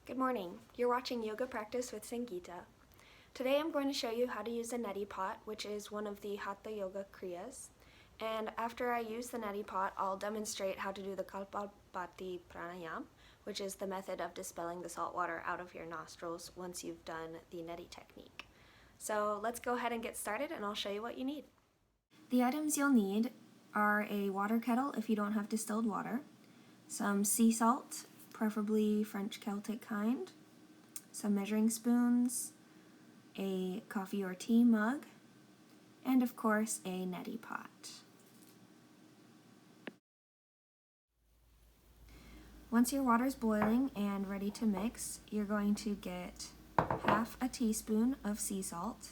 Good morning. You're watching Yoga Practice with Sangeeta. Today I'm going to show you how to use a neti pot, which is one of the Hatha Yoga Kriyas. And after I use the neti pot, I'll demonstrate how to do the Kapāla Bhāti Prānāyāma, which is the method of dispelling the salt water out of your nostrils once you've done the neti technique. So let's go ahead and get started, and I'll show you what you need. The items you'll need are a water kettle if you don't have distilled water, some sea salt, preferably French Celtic kind, some measuring spoons, a coffee or tea mug, and of course a neti pot. Once your water's boiling and ready to mix, you're going to get half a teaspoon of sea salt,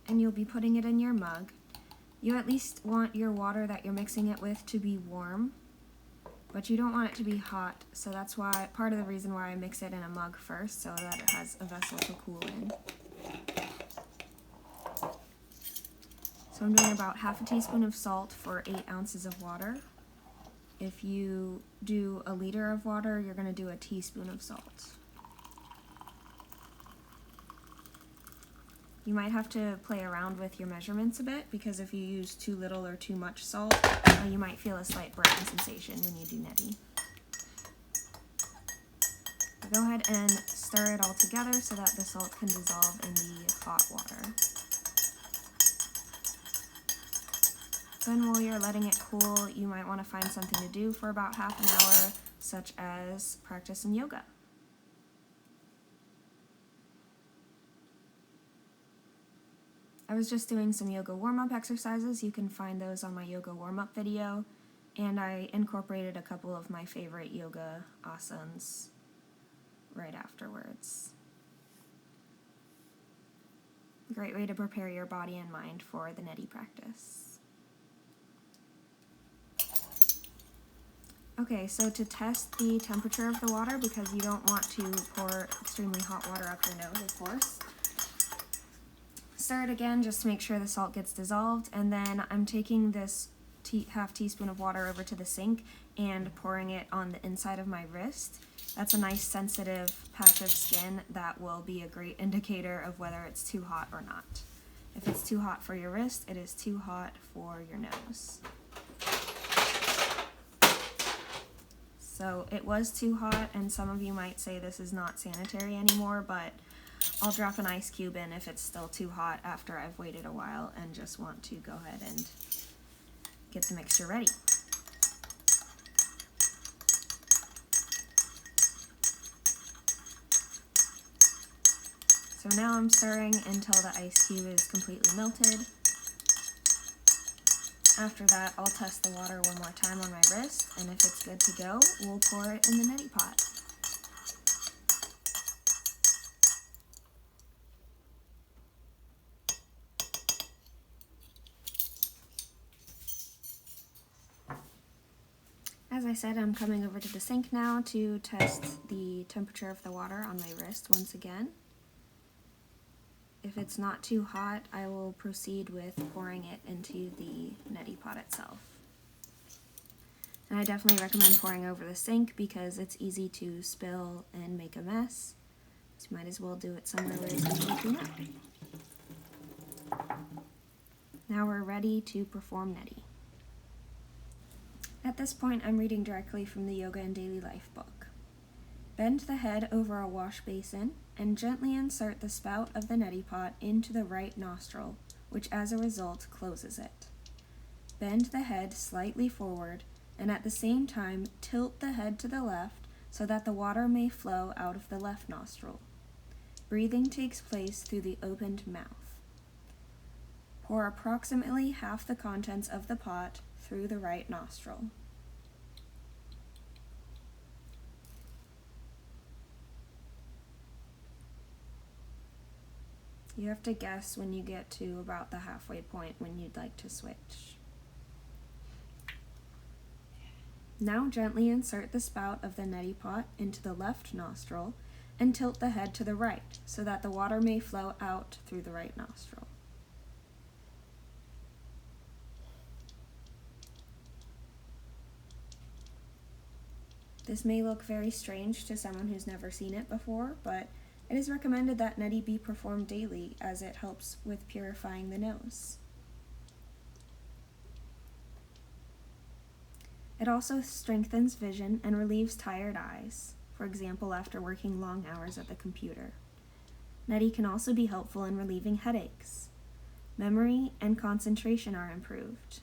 and you'll be putting it in your mug. You at least want your water that you're mixing it with to be warm, but you don't want it to be hot, so that's why part of the reason why I mix it in a mug first, so that it has a vessel to cool in. So I'm doing about half a teaspoon of salt for 8 ounces of water. If you do a liter of water, you're going to do a teaspoon of salt. You might have to play around with your measurements a bit, because if you use too little or too much salt, you might feel a slight burning sensation when you do neti. Go ahead and stir it all together so that the salt can dissolve in the hot water. Then while you're letting it cool, you might want to find something to do for about half an hour, such as practice some yoga. I was just doing some yoga warm-up exercises. You can find those on my yoga warm-up video, and I incorporated a couple of my favorite yoga asanas right afterwards. Great way to prepare your body and mind for the neti practice. Okay, so to test the temperature of the water, because you don't want to pour extremely hot water up your nose, of course, stir it again just to make sure the salt gets dissolved, and then I'm taking this half teaspoon of water over to the sink and pouring it on the inside of my wrist. That's a nice sensitive patch of skin that will be a great indicator of whether it's too hot or not. If it's too hot for your wrist, it is too hot for your nose. So it was too hot, and some of you might say this is not sanitary anymore, but I'll drop an ice cube in if it's still too hot after I've waited a while and just want to go ahead and get the mixture ready. So now I'm stirring until the ice cube is completely melted. After that, I'll test the water one more time on my wrist, and if it's good to go, we'll pour it in the neti pot. As I said, I'm coming over to the sink now to test the temperature of the water on my wrist once again. If it's not too hot, I will proceed with pouring it into the neti pot itself. And I definitely recommend pouring over the sink because it's easy to spill and make a mess. So you might as well do it somewhere where it's easy to clean up. Now we're ready to perform neti. At this point, I'm reading directly from the Yoga and Daily Life book. Bend the head over a wash basin and gently insert the spout of the neti pot into the right nostril, which as a result closes it. Bend the head slightly forward and at the same time tilt the head to the left so that the water may flow out of the left nostril. Breathing takes place through the opened mouth. Pour approximately half the contents of the pot through the right nostril. You have to guess when you get to about the halfway point when you'd like to switch. Now gently insert the spout of the neti pot into the left nostril and tilt the head to the right so that the water may flow out through the right nostril. This may look very strange to someone who's never seen it before, but it is recommended that neti be performed daily as it helps with purifying the nose. It also strengthens vision and relieves tired eyes, for example after working long hours at the computer. Neti can also be helpful in relieving headaches. Memory and concentration are improved.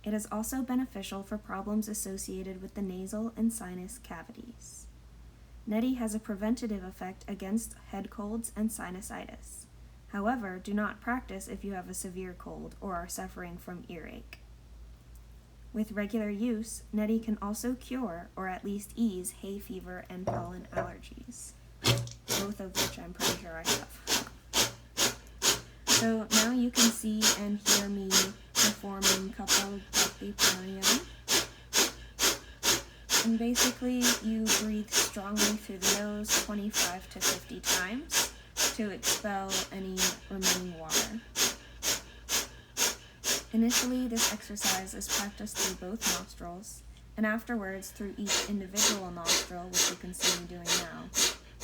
It is also beneficial for problems associated with the nasal and sinus cavities. Neti has a preventative effect against head colds and sinusitis. However, do not practice if you have a severe cold or are suffering from earache. With regular use, neti can also cure or at least ease hay fever and pollen allergies, both of which I'm pretty sure I have. So now you can see and hear me performing Kapāla Bhāti Prānāyāma. And basically, you breathe strongly through the nose 25 to 50 times to expel any remaining water. Initially, this exercise is practiced through both nostrils, and afterwards through each individual nostril, which you can see me doing now,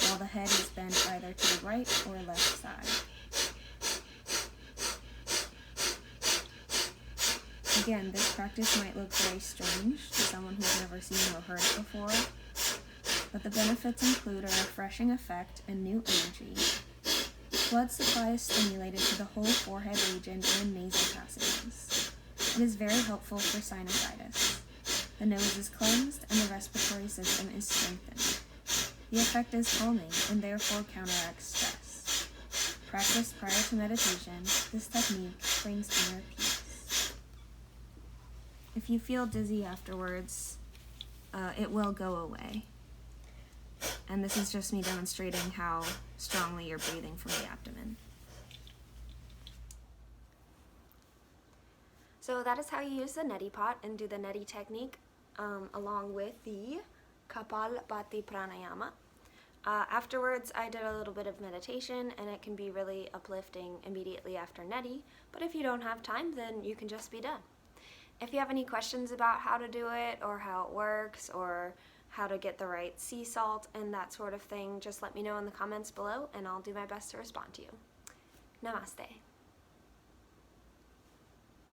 while the head is bent either to the right or left side. Again, this practice might look very strange to someone who's never seen or heard it before, but the benefits include a refreshing effect and new energy. Blood supply is stimulated to the whole forehead region and nasal passages. It is very helpful for sinusitis. The nose is cleansed and the respiratory system is strengthened. The effect is calming and therefore counteracts stress. Practiced prior to meditation, this technique brings inner peace. If you feel dizzy afterwards, it will go away. And this is just me demonstrating how strongly you're breathing from the abdomen. So that is how you use the neti pot and do the neti technique along with the Kapāla Bhāti Prānāyāma. Afterwards, I did a little bit of meditation, and it can be really uplifting immediately after neti, but if you don't have time, then you can just be done. If you have any questions about how to do it, or how it works, or how to get the right sea salt and that sort of thing, just let me know in the comments below, and I'll do my best to respond to you. Namaste.